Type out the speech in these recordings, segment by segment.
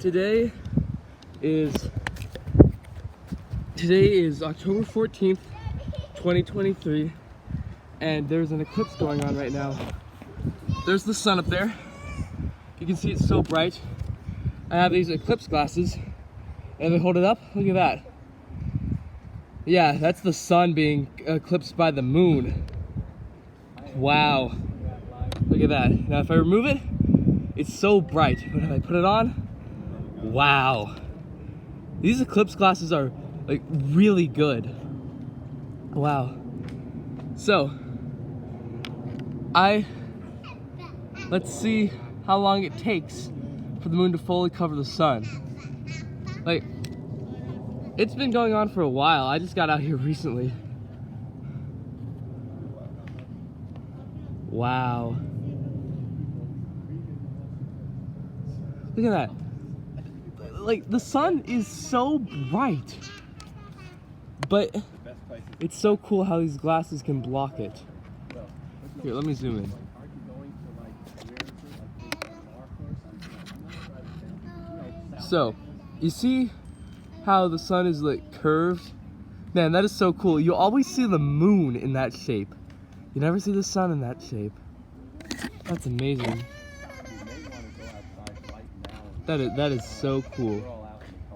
Today is October 14th, 2023, and there's an eclipse going on right now. There's the sun up there. You can see it's so bright. I have these eclipse glasses, and they hold it up. Look at that. Yeah, that's the sun being eclipsed by the moon. Wow. Look at that. Now if I remove it, it's so bright, but if I put it on, wow. These eclipse glasses are like really good. Wow. So, let's see how long it takes for the moon to fully cover the sun. Like, it's been going on for a while. I just got out here recently. Wow. Look at that. Like, the sun is so bright, but it's so cool how these glasses can block it. Here, let me zoom in. So, you see how the sun is like curved? Man, that is so cool. You always see the moon in that shape. You never see the sun in that shape. That's amazing. That is so cool.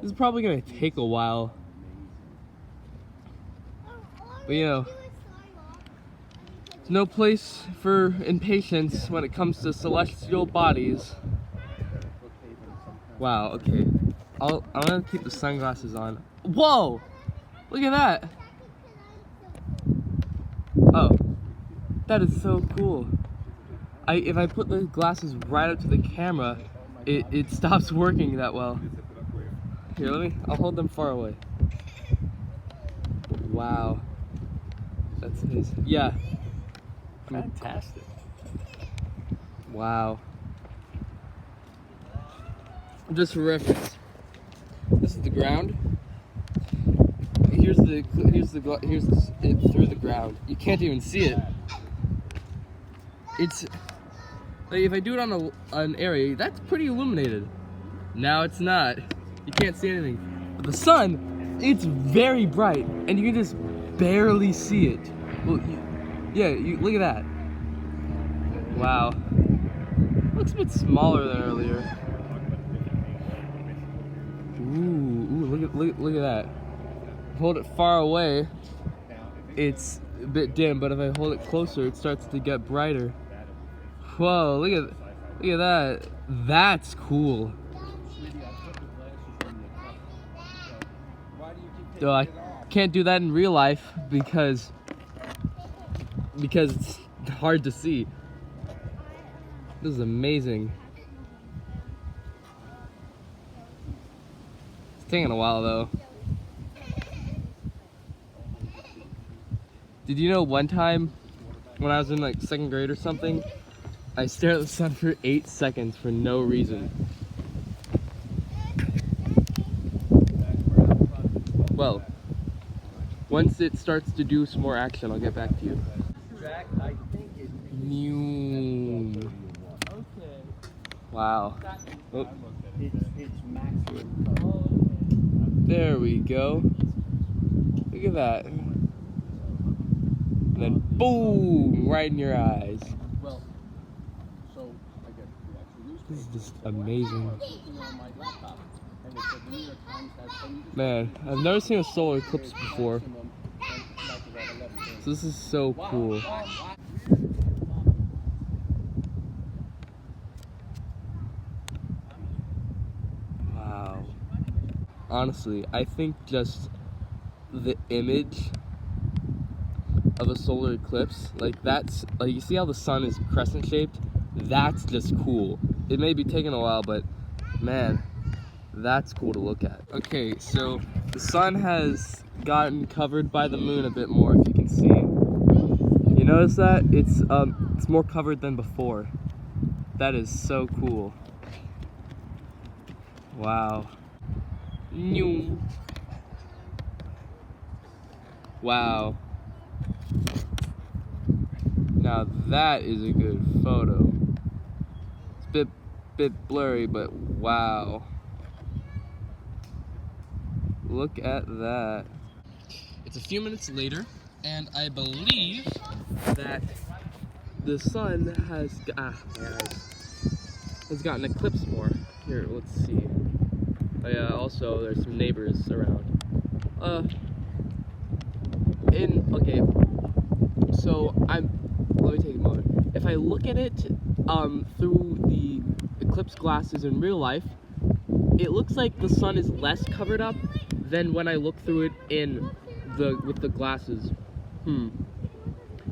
This is probably gonna take a while. But you know, there's no place for impatience when it comes to celestial bodies. Wow, okay. I'm gonna keep the sunglasses on. Whoa! Look at that! Oh, that is so cool. If I put the glasses right up to the camera, it stops working that well. Here, I'll hold them far away. Wow. That's amazing. Yeah. Fantastic. Wow. Just for reference, this is the ground. Here's it through the ground. You can't even see it. It's like if I do it on an area that's pretty illuminated. Now it's not. You can't see anything. But the sun, it's very bright, and you can just barely see it. Well, you look at that. Wow. Looks a bit smaller than earlier. Ooh, look at that. Hold it far away, it's a bit dim, but if I hold it closer, it starts to get brighter. Whoa, look at that. That's cool. Though I can't do that in real life because it's hard to see. This is amazing. It's taking a while though. Did you know one time when I was in like 2nd grade or something, I stared at the sun for 8 seconds for no reason. Well, once it starts to do some more action, I'll get back to you. Wow. Oh. There we go. Look at that. And then boom, right in your eyes. This is just amazing. Man, I've never seen a solar eclipse before. So this is so cool. Wow. Honestly, I think just the image of a solar eclipse, like that's, like you see how the sun is crescent shaped? That's just cool. It may be taking a while, but man, that's cool to look at. Okay, so the sun has gotten covered by the moon a bit more, if you can see. You notice that? It's more covered than before. That is so cool. Wow. Wow. Now that is a good photo. It's a bit blurry, but wow. Look at that. It's a few minutes later, and I believe that the sun has gotten eclipsed more. Here, let's see. Oh yeah, also there's some neighbors around. Okay, so let me take a moment. If I look at it through the eclipse glasses in real life, it looks like the sun is less covered up than when I look through it with the glasses.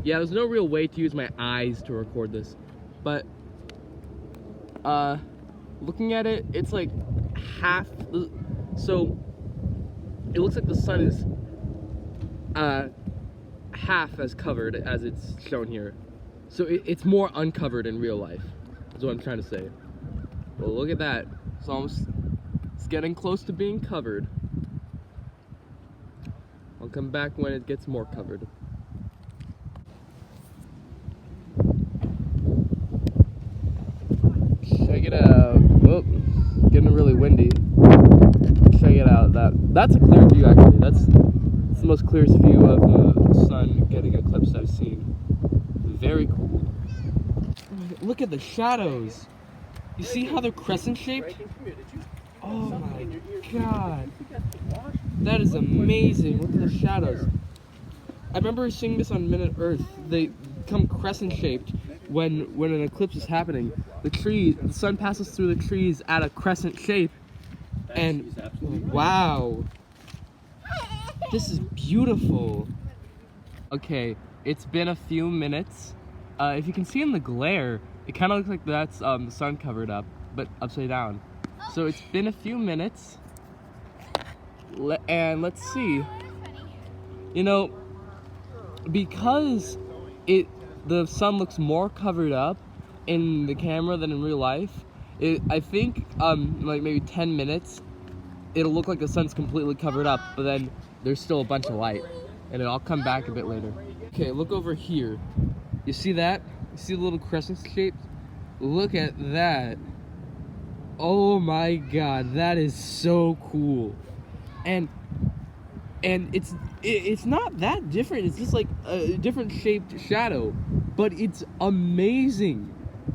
Yeah, there's no real way to use my eyes to record this, but looking at it, it's like half. So it looks like the sun is half as covered as it's shown here. So it's more uncovered in real life, is what I'm trying to say. Well, look at that. It's getting close to being covered. I'll come back when it gets more covered. Check it out. Oh, getting really windy. Check it out. That's a clear view, actually. That's the most clearest view of the sun getting eclipsed I've seen. Very cool. Look at the shadows. You see how they're crescent shaped? Oh my god. That is amazing. Look at the shadows. I remember seeing this on Minute Earth. They become crescent shaped when an eclipse is happening. The sun passes through the trees at a crescent shape. And wow. This is beautiful. Okay, it's been a few minutes. If you can see in the glare, it kind of looks like that's the sun covered up, but upside down. So it's been a few minutes, and let's see. You know, because the sun looks more covered up in the camera than in real life, I think like maybe 10 minutes, it'll look like the sun's completely covered up, but then there's still a bunch of light, and I'll come back a bit later. Okay, look over here. You see that? You see the little crescent shape? Look at that. Oh my god, that is so cool. And it's not that different. It's just like a different shaped shadow, but it's amazing.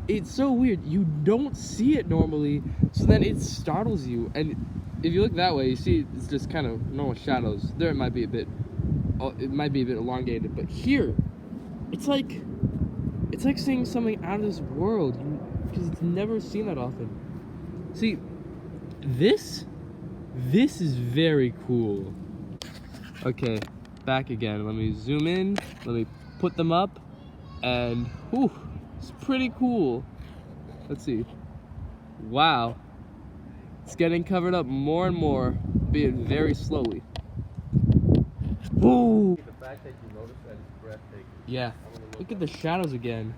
It's so weird. You don't see it normally, so then it startles you. And if you look that way, you see it's just kind of normal shadows. There it might be a bit elongated, but here, it's like seeing something out of this world, because it's never seen that often. See, this is very cool. Okay, back again. Let me zoom in. Let me put them up, and whew, it's pretty cool. Let's see. Wow, it's getting covered up more and more, albeit very slowly. Whoa! The fact that you notice that is breathtaking. Yeah. Look at the shadows again.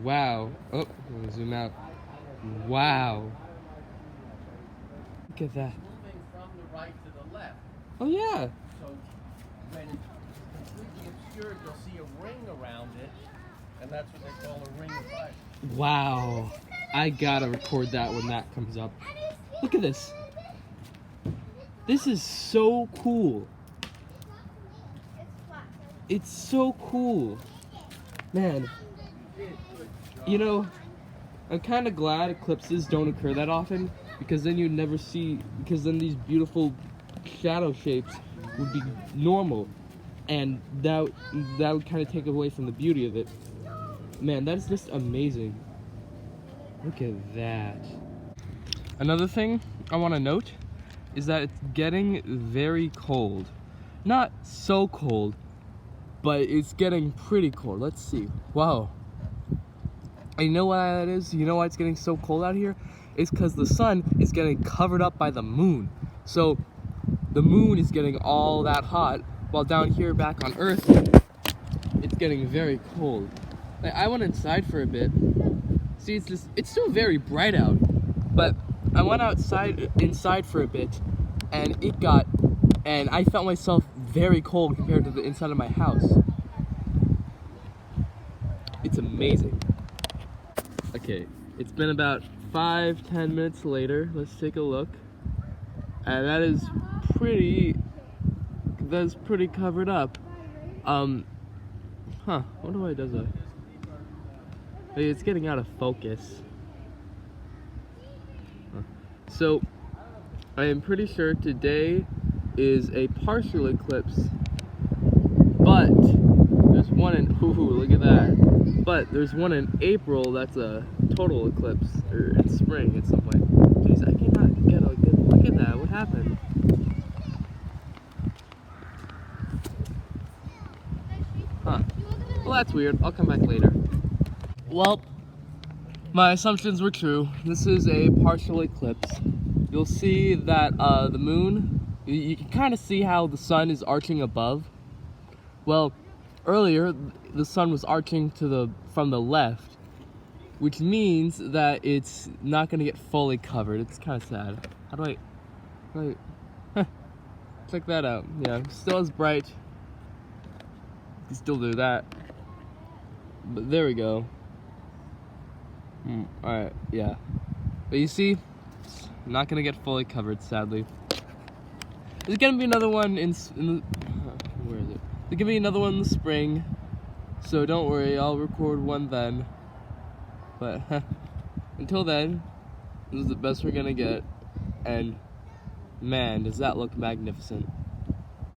Wow. Oh, let me zoom out. Wow. Look at that. Moving from the right to the left. Oh yeah. So when it's completely obscured, you'll see a ring around it, and that's what they call a ring of fire. Wow. I gotta record that when that comes up. Look at this. This is so cool. It's so cool. Man, you know, I'm kind of glad eclipses don't occur that often, because then you'd never see, because then these beautiful shadow shapes would be normal, and that would kind of take away from the beauty of it. Man, that's just amazing. Look at that. Another thing I want to note is that it's getting very cold. Not so cold, but it's getting pretty cold. Let's see. Wow. And you know why that is? You know why it's getting so cold out here? It's because the sun is getting covered up by the moon. So the moon is getting all that hot, while down here back on Earth, it's getting very cold. Like, I went inside for a bit. See, it's still very bright out, but I went inside for a bit, and I felt myself very cold compared to the inside of my house. It's amazing. Okay, it's been about 5-10 minutes later. Let's take a look. and that is pretty covered up. Wonder why it does that. Hey, it's getting out of focus. So, I am pretty sure today is a partial eclipse, but there's one in, look at that. But there's one in April that's a total eclipse, or in spring at some point. Jeez, I cannot get a good look at that. What happened? Huh. Well, that's weird. I'll come back later. Well, my assumptions were true. This is a partial eclipse. You'll see that the moon, you can kind of see how the sun is arching above. Well, earlier the sun was arching from the left, which means that it's not going to get fully covered. It's kind of sad. How do I check that out? Yeah, still as bright. You can still do that. But there we go. Alright, yeah. But you see, it's not gonna get fully covered, sadly. There's gonna be another one in the, where is it? There's gonna be another one in the spring, so don't worry, I'll record one then. But until then, this is the best we're gonna get, and man, does that look magnificent.